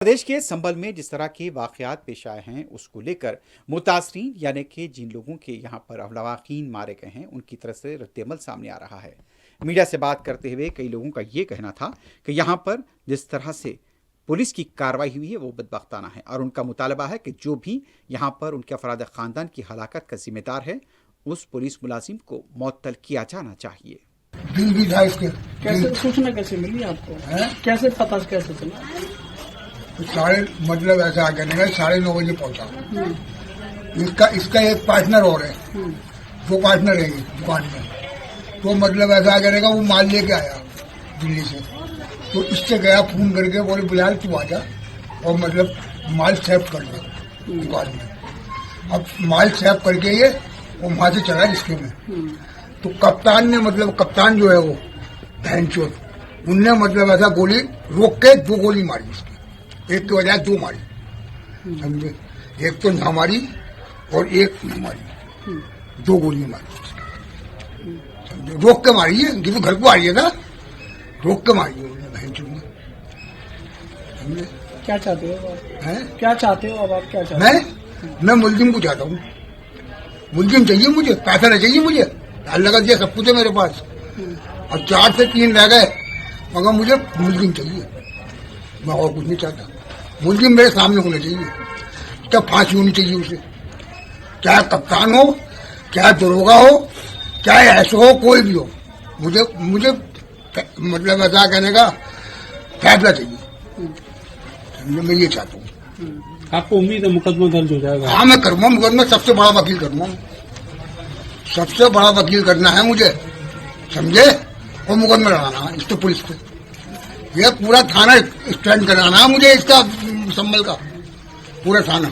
प्रदेश के संभल में जिस तरह के वाकयात पेश आए हैं उसको लेकर मुतासरीन यानी कि जिन लोगों के यहाँ पर लवाकीन मारे गए हैं उनकी तरफ से रद्देअमल सामने आ रहा है। मीडिया से बात करते हुए कई लोगों का ये कहना था कि यहाँ पर जिस तरह से पुलिस की कार्रवाई हुई है वो बदबख्ताना है और उनका मुतालबा है कि जो भी यहाँ पर उनके अफराद ख़ानदान की हलाकत का जिम्मेदार है उस पुलिस मुलाजिम को मुअत्तल किया जाना चाहिए। दिल भी था इसके। कैसे सूचना कैसे मिली आपको? कैसे पता कैसे चला? साढ़े मतलब ऐसा आ करने का 9:30 बजे पहुंचा। इसका एक पार्टनर और है, 2 पार्टनर रहेंगे दुकान में। तो मतलब ऐसा आ करने का वो माल लेके आया दिल्ली से, तो इससे गया फोन करके बोले बिलाल तू आ जा और मतलब माल सेव कर ले दुकान में। अब माल सेव करके ये वो वहां से चला इसके में। तो कप्तान ने मतलब कप्तान जो है वो बहनचोद उनने मतलब ऐसा गोली रोक के 2 गोली मारी इसकी, एक की बजाय 2 मारी, समझे। एक तो ना मारी और एक न मारी, 2 गोली मारी, समझे। रोक के मारी है कि तो घर को आ रही है ना, रोक के मारी है बहनचोद ने, समझे। क्या चाहते हो आप? क्या चाहते हो अब आप? क्या चाहते हो? मैं मुलजिम को चाहता हूँ। मुलजिम चाहिए मुझे, पैसा नहीं चाहिए मुझे, अल्लाह का दिया सब कुछ है मेरे पास और 4 से 3 रह गए, मगर मुझे मुलजिम चाहिए। मैं और कुछ नहीं चाहता, मुलजिम मेरे सामने होना चाहिए, क्या फांसी होनी चाहिए उसे, चाहे कप्तान हो, चाहे दरोगा हो, चाहे ऐसा हो, कोई भी हो, मुझे मतलब ऐसा कहने का फैसला चाहिए। मैं ये चाहता हूँ। आपको उम्मीद है मुकदमा दर्ज हो जाएगा? हाँ मैं करूँगा मुकदमा, सबसे बड़ा वकील करूँगा, सबसे बड़ा वकील करना है मुझे, समझे। और मुकदमा लड़ाना है इसको पुलिस पे, यह पूरा थाना स्टैंड कराना है मुझे, इसका संभल का पूरा थाना।